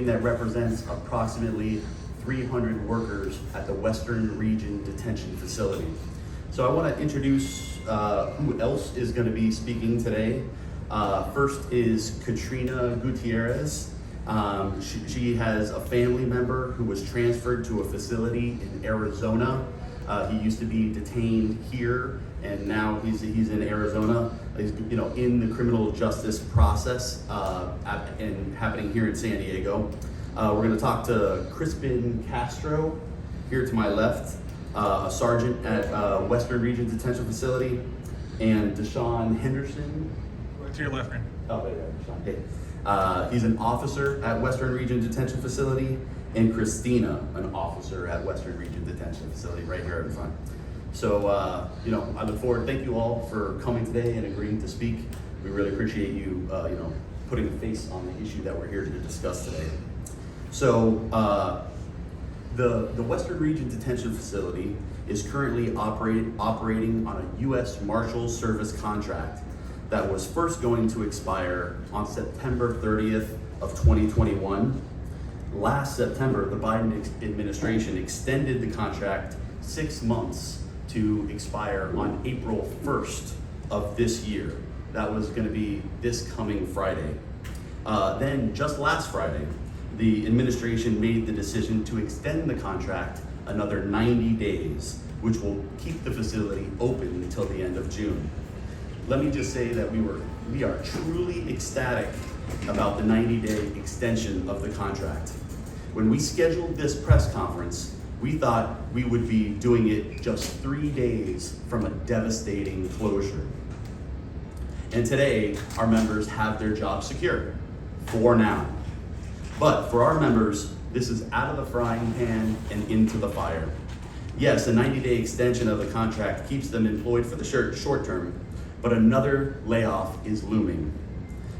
that represents approximately 300 workers at the Western Region Detention Facility. So I want to introduce who else is going to be speaking today. First is Katrina Gutierrez. She has a family member who was transferred to a facility in Arizona. He used to be detained here, and now he's in Arizona. He's, in the criminal justice process and happening here in San Diego. We're going to talk to Crispin Castro here to my left, a sergeant at Western Region Detention Facility, and Deshaun Henderson. To your left, man. Oh, there you are, Deshaun. Okay. He's an officer at Western Region Detention Facility, and Christina, an officer at Western Region Detention Facility, right here in front. So, I look forward. Thank you all for coming today and agreeing to speak. We really appreciate you, putting a face on the issue that we're here to discuss today. So, the Western Region Detention Facility is currently operating on a U.S. Marshals Service contract that was first going to expire on September 30th of 2021. Last September, the Biden administration extended the contract 6 months to expire on April 1st of this year. That was going to be this coming Friday. Then just last Friday, the administration made the decision to extend the contract another 90 days, which will keep the facility open until the end of June. Let me just say that we are truly ecstatic about the 90-day extension of the contract. When we scheduled this press conference, we thought we would be doing it just 3 days from a devastating closure. And today, our members have their job secure, for now. But for our members, this is out of the frying pan and into the fire. Yes, a 90-day extension of the contract keeps them employed for the short term, but another layoff is looming,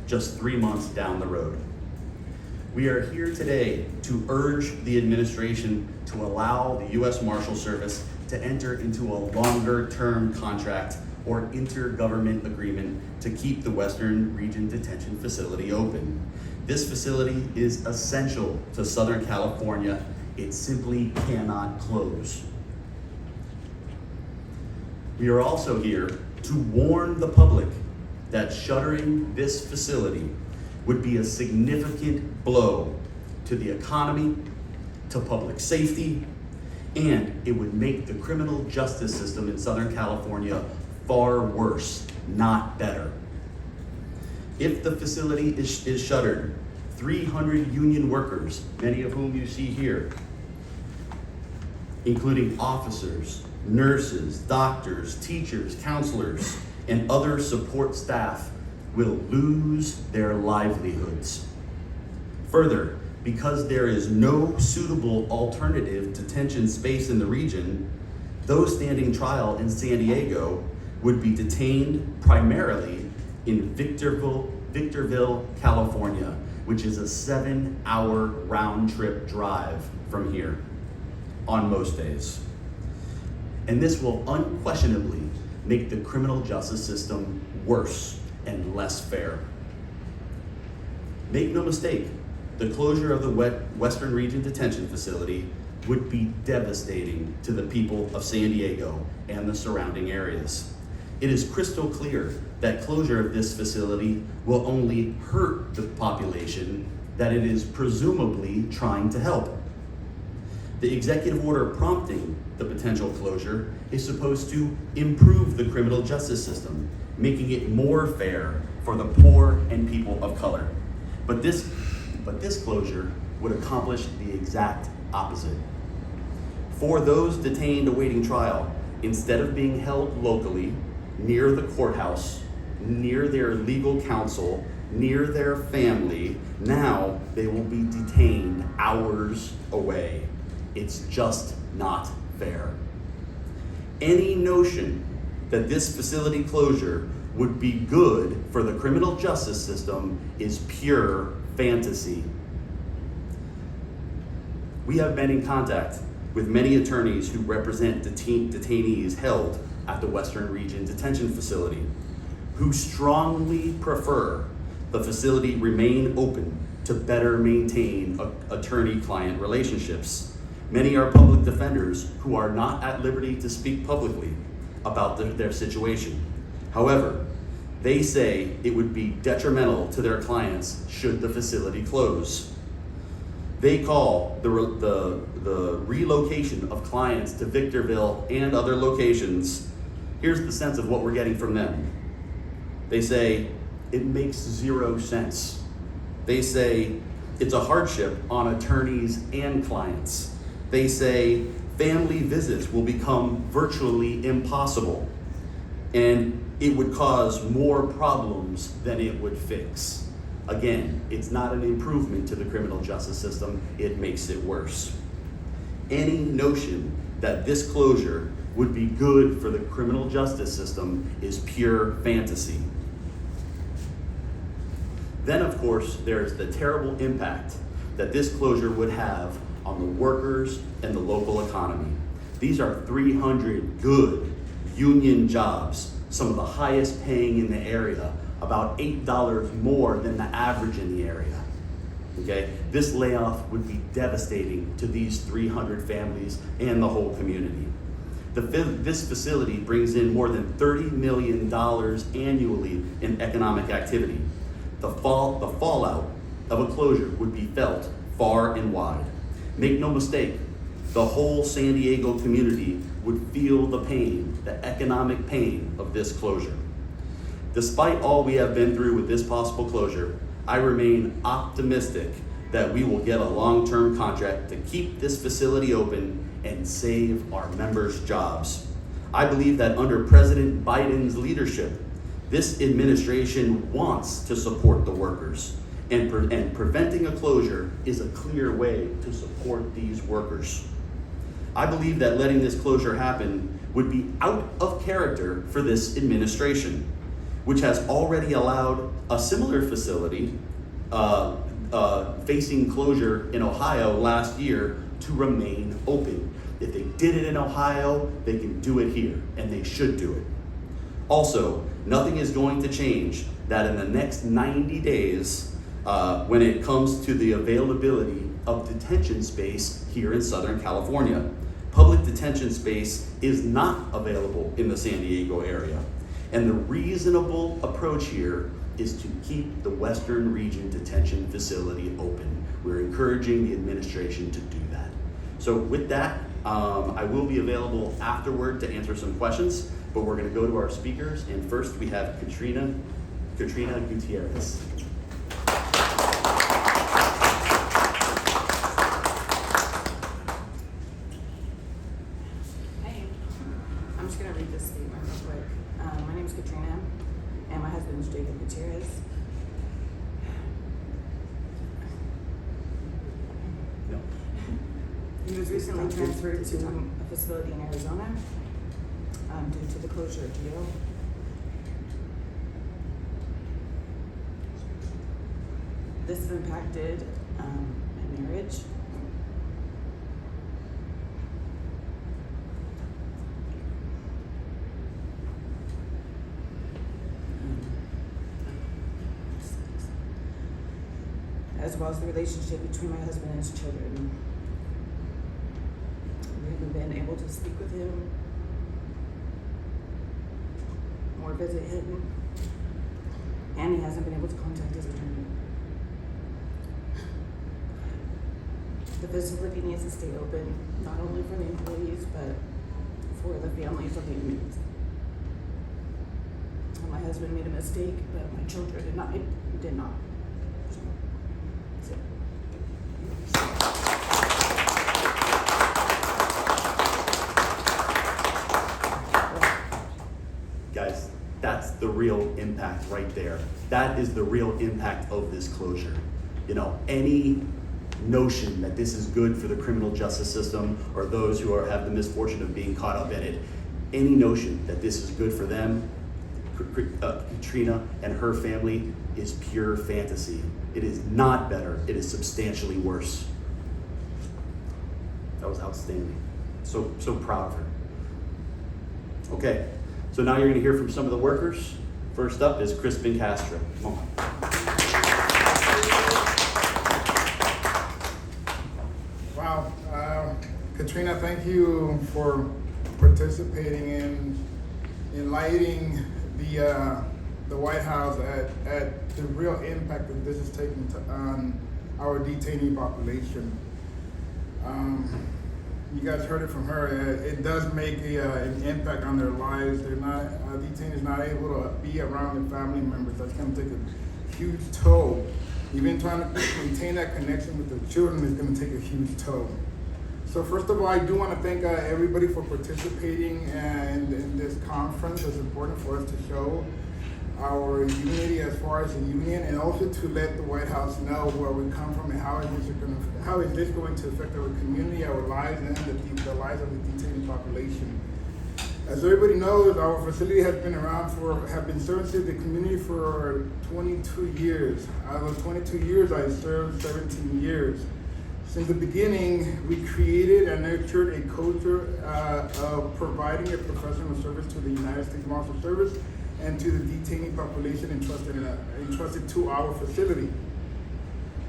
just 3 months down the road. We are here today to urge the administration to allow the U.S. Marshals Service to enter into a longer-term contract or intergovernment agreement to keep the Western Region Detention Facility open. This facility is essential to Southern California. It simply cannot close. We are also here to warn the public that shuttering this facility would be a significant blow to the economy, to public safety, and it would make the criminal justice system in Southern California far worse, not better. If the facility is shuttered, 300 union workers, many of whom you see here, including officers, nurses, doctors, teachers, counselors, and other support staff, will lose their livelihoods. Further, because there is no suitable alternative detention space in the region, those standing trial in San Diego would be detained primarily in Victorville, California, which is a 7-hour round-trip drive from here on most days. And this will unquestionably make the criminal justice system worse and less fair. Make no mistake, the closure of the Western Region Detention Facility would be devastating to the people of San Diego and the surrounding areas. It is crystal clear that closure of this facility will only hurt the population that it is presumably trying to help. The executive order prompting the potential closure is supposed to improve the criminal justice system, making it more fair for the poor and people of color. But this closure would accomplish the exact opposite. For those detained awaiting trial, instead of being held locally, near the courthouse, near their legal counsel, near their family, now they will be detained hours away. It's just not fair. Any notion that this facility closure would be good for the criminal justice system is pure fantasy. We have been in contact with many attorneys who represent detainees held at the Western Region Detention Facility, who strongly prefer the facility remain open to better maintain attorney-client relationships. Many are public defenders who are not at liberty to speak publicly about their situation. However, they say it would be detrimental to their clients should the facility close. They call the relocation of clients to Victorville and other locations. Here's the sense of what we're getting from them. They say it makes zero sense. They say it's a hardship on attorneys and clients. They say family visits will become virtually impossible, and it would cause more problems than it would fix. Again, it's not an improvement to the criminal justice system, it makes it worse. Any notion that this closure would be good for the criminal justice system is pure fantasy. Then, of course, there's the terrible impact that this closure would have on the workers and the local economy. These are 300 good union jobs, some of the highest paying in the area, about $8 more than the average in the area. Okay? This layoff would be devastating to these 300 families and the whole community. This facility brings in more than $30 million annually in economic activity. The fallout of a closure would be felt far and wide. Make no mistake, the whole San Diego community would feel the pain, the economic pain of this closure. Despite all we have been through with this possible closure, I remain optimistic that we will get a long-term contract to keep this facility open and save our members' jobs. I believe that under President Biden's leadership, this administration wants to support the workers, and preventing a closure is a clear way to support these workers. I believe that letting this closure happen would be out of character for this administration, which has already allowed a similar facility facing closure in Ohio last year to remain open. If they did it in Ohio, they can do it here, and they should do it. Also, nothing is going to change that in the next 90 days when it comes to the availability of detention space here in Southern California. Public detention space is not available in the San Diego area. And the reasonable approach here is to keep the Western Region Detention Facility open. We're encouraging the administration to do that. So with that, I will be available afterward to answer some questions, but we're gonna go to our speakers, and first we have Katrina Gutierrez. Hey, I'm just gonna read this statement real quick. My name is Katrina, and my husband is Jacob Gutierrez. No. He was recently transferred to a facility in Arizona due to the closure deal. This has impacted my marriage. As well as the relationship between my husband and his children. We haven't been able to speak with him or visit him, and he hasn't been able to contact his attorney. The facility needs to stay open, not only for the employees, but for the families of the inmates. My husband made a mistake, but my children did not. So, that's it. Guys, that's the real impact right there. That is the real impact of this closure. You know, any notion that this is good for the criminal justice system or those who have the misfortune of being caught up in it, any notion that this is good for them, Katrina and her family, is pure fantasy. It is not better, it is substantially worse. That was outstanding. So proud of her. Okay, so now you're gonna hear from some of the workers. First up is Crispin Castro. Come on. Katrina, thank you for participating in lighting the White House at the real impact that this is taking on our detainee population. You guys heard it from her. It does make an impact on their lives. They're not detainees not able to be around their family members. That's going to take a huge toll. Even trying to maintain that connection with their children is going to take a huge toll. So first of all, I do want to thank everybody for participating in this conference. It's important for us to show our unity as far as the union, and also to let the White House know where we come from and how is this going to affect our community, our lives, and the lives of the detainee population. As everybody knows, our facility has been around have been serving the community for 22 years. Out of 22 years, I served 17 years. Since the beginning, we created and nurtured a culture of providing a professional service to the United States Marshal Service and to the detainee population entrusted to our facility.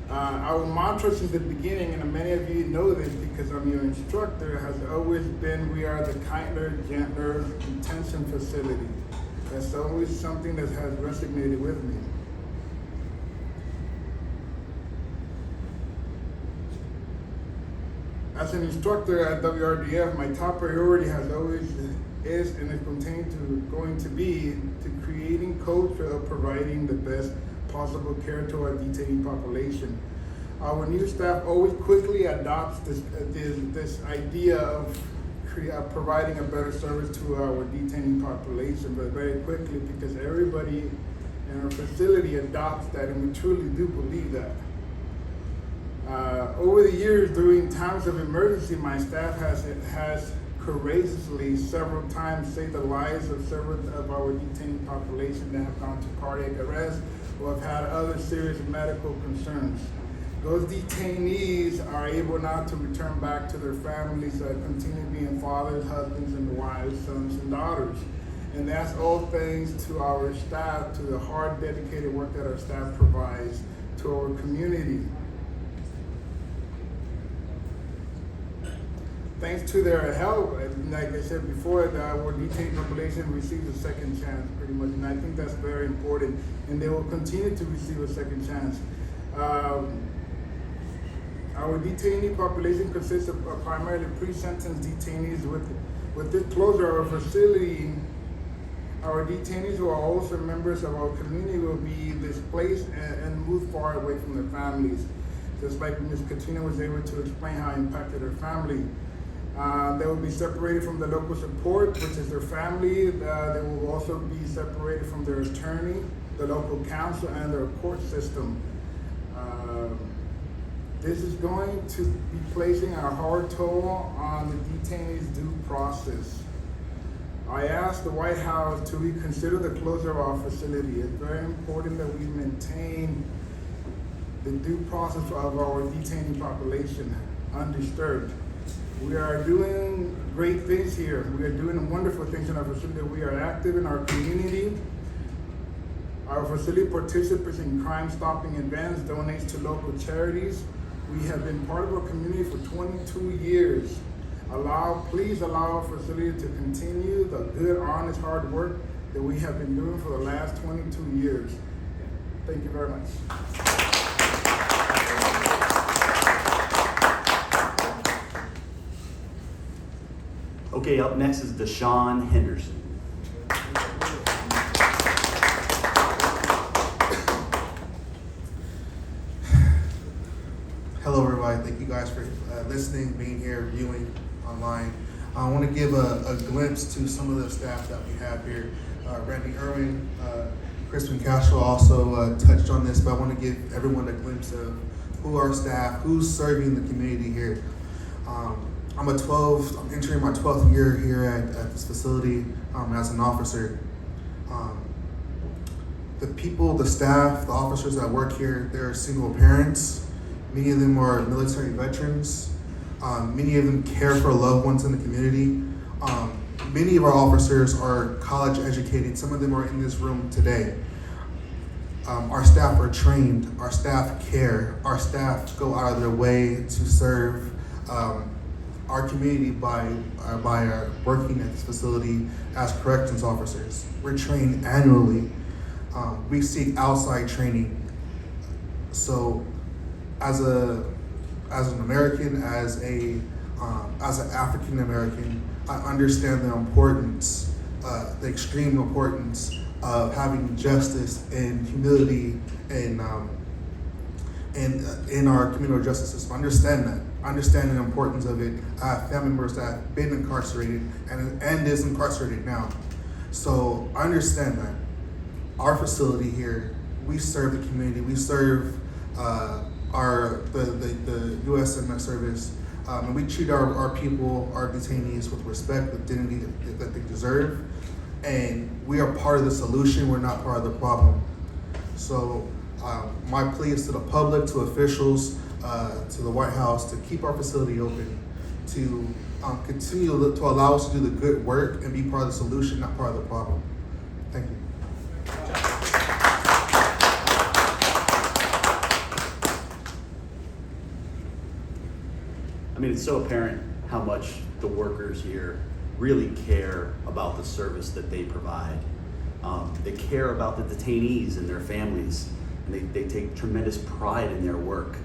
Our mantra since the beginning, and many of you know this because I'm your instructor, has always been, we are the kinder, gentler detention facility. That's always something that has resonated with me. As an instructor at WRDF, my top priority has always is and is going to be to creating culture of providing the best possible care to our detainee population. Our new staff always quickly adopts this idea of providing a better service to our detainee population, but very quickly, because everybody in our facility adopts that, and we truly do believe that. Over the years, during times of emergency, my staff has courageously several times saved the lives of several of our detainee population that have gone to cardiac arrest or have had other serious medical concerns. Those detainees are able now to return back to their families, continue being fathers, husbands, and wives, sons, and daughters. And that's all thanks to our staff, to the hard, dedicated work that our staff provides to our community. Thanks to their help, like I said before, our detainee population receives a second chance, pretty much, and I think that's very important, and they will continue to receive a second chance. Our detainee population consists of primarily pre-sentence detainees. With this closure of our facility, our detainees who are also members of our community will be displaced and moved far away from their families, just like Ms. Katrina was able to explain how it impacted her family. They will be separated from the local support, which is their family. They will also be separated from their attorney, the local council, and their court system. This is going to be placing a hard toll on the detainees' due process. I asked the White House to reconsider the closure of our facility. It's very important that we maintain the due process of our detainee population undisturbed. We are doing great things here. We are doing wonderful things in our facility. We are active in our community. Our facility participates in crime-stopping events, donates to local charities. We have been part of our community for 22 years. Please allow our facility to continue the good, honest, hard work that we have been doing for the last 22 years. Thank you very much. Okay, up next is Deshaun Henderson. Hello everybody, thank you guys for listening, being here, viewing online. I want to give a glimpse to some of the staff that we have here. Randy Irwin, Crispin Castro also touched on this, but I want to give everyone a glimpse of who our staff, who's serving the community here. I'm entering my 12th year here at this facility as an officer. The people, the staff, the officers that work here, they're single parents. Many of them are military veterans. Many of them care for loved ones in the community. Many of our officers are college educated. Some of them are in this room today. Our staff are trained. Our staff care. Our staff go out of their way to serve our community by working at this facility as corrections officers. We're trained annually. We seek outside training. So, as an American, as an African American, I understand the importance, the extreme importance of having justice and humility in our criminal justice system. Understand the importance of it. I have family members that have been incarcerated and is incarcerated now. So I understand that. Our facility here, we serve the community. We serve the USMS service, and we treat our people, our detainees, with respect, with dignity that they deserve. And we are part of the solution. We're not part of the problem. So my plea is to the public, to officials, to the White House, to keep our facility open, to continue to allow us to do the good work and be part of the solution, not part of the problem. Thank you. I mean, it's so apparent how much the workers here really care about the service that they provide. They care about the detainees and their families, and they take tremendous pride in their work.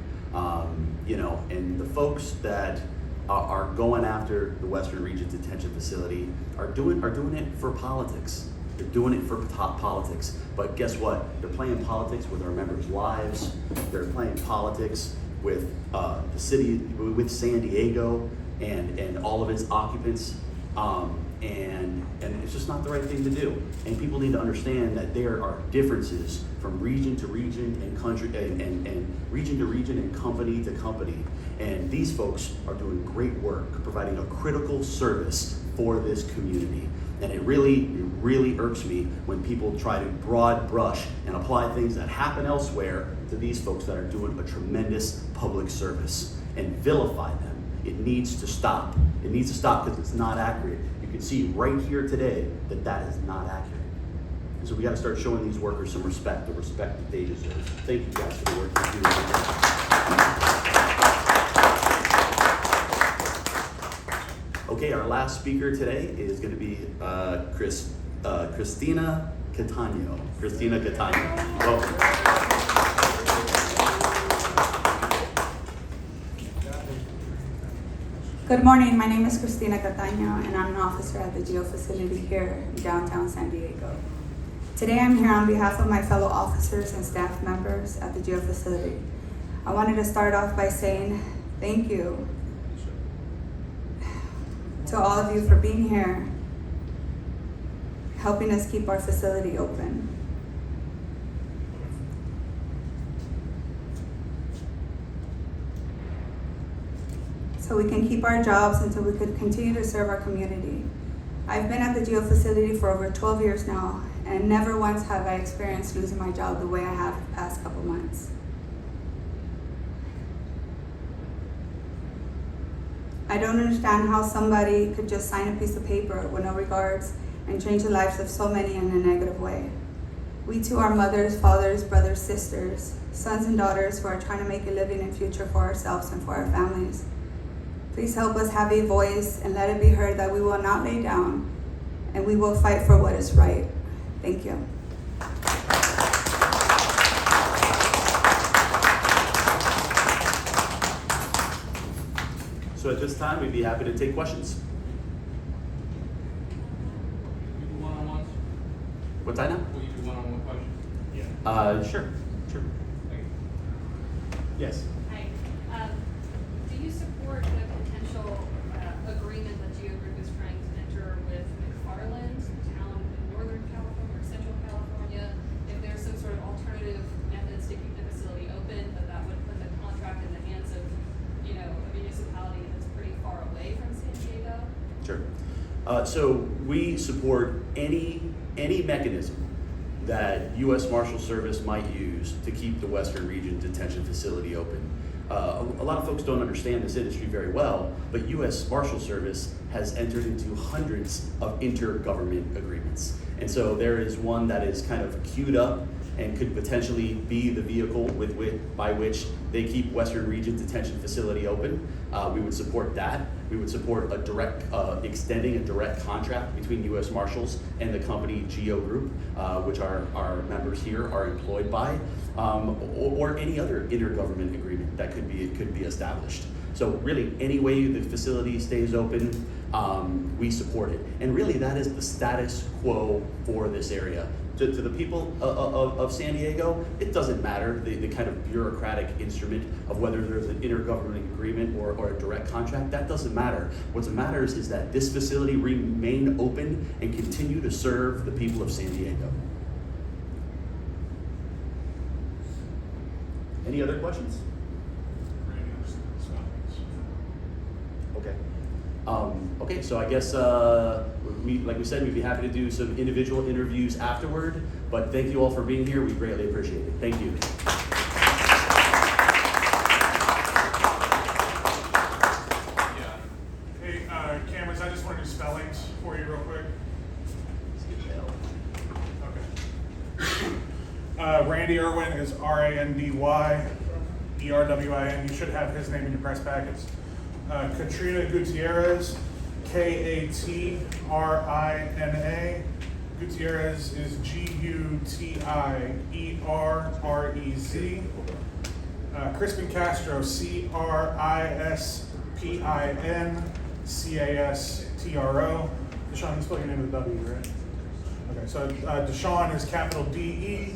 And the folks that are going after the Western Region Detention Facility are doing it for politics. They're doing it for politics. But guess what? They're playing politics with our members' lives. They're playing politics with the city, with San Diego and all of its occupants. And it's just not the right thing to do. And people need to understand that there are differences from region to region and country and region to region and company to company. And these folks are doing great work, providing a critical service for this community. And it really irks me when people try to broad brush and apply things that happen elsewhere to these folks that are doing a tremendous public service and vilify them. It needs to stop. It needs to stop because it's not accurate. You can see right here today that that is not accurate. And so we got to start showing these workers some respect, the respect that they deserve. Thank you guys for the work you're doing. Okay, our last speaker today is going to be Christina Catano. Christina Catano, welcome. Good morning, my name is Christina Catano and I'm an officer at the jail facility here in downtown San Diego. Today I'm here on behalf of my fellow officers and staff members at the jail facility. I wanted to start off by saying thank you to all of you for being here, helping us keep our facility open. So we can keep our jobs until we could continue to serve our community. I've been at the jail facility for over 12 years now, and never once have I experienced losing my job the way I have the past couple months. I don't understand how somebody could just sign a piece of paper with no regards and change the lives of so many in a negative way. We too are mothers, fathers, brothers, sisters, sons and daughters who are trying to make a living and future for ourselves and for our families. Please help us have a voice and let it be heard that we will not lay down and we will fight for what is right. Thank you. So at this time, we'd be happy to take questions. You do one-on-ones? What time now? Will you do one-on-one questions? Sure. Thank you. Yes. Hi. Do you support the potential agreement that Geo Group is trying to enter with McFarland, a town in Northern California or Central California? If there's some sort of alternative methods to keep the facility open, that would put the contract in the hands of, a municipality that's pretty far away from San Diego? Sure. So we support any mechanism that U.S. Marshal Service might use to keep the Western Region Detention Facility open. A lot of folks don't understand this industry very well, but U.S. Marshal Service has entered into hundreds of intergovernment agreements. And so there is one that is kind of queued up and could potentially be the vehicle by which they keep Western Region Detention Facility open, we would support that. We would support a direct, extending a direct contract between U.S. Marshals and the company Geo Group, which our members here are employed by, or any other intergovernment agreement that could be established. So really, any way the facility stays open, we support it. And really, that is the status quo for this area. To the people of San Diego, it doesn't matter the kind of bureaucratic instrument of whether there's an intergovernment agreement or a direct contract. That doesn't matter. What matters is that this facility remain open and continue to serve the people of San Diego. Any other questions? Okay. Okay, so I guess like we said, we'd be happy to do some individual interviews afterward, but thank you all for being here. We greatly appreciate it. Thank you. Yeah. Hey, Cameras, I just want to do spellings for you real quick. Okay. Randy Irwin is Randy Erwin. You should have his name in your press packets. Katrina Gutierrez, Katrina. Gutierrez is Gutierrez. Crispin Castro, Crispincastro. Deshaun, you spell your name with a W, right? Okay, so Deshaun is capital DE,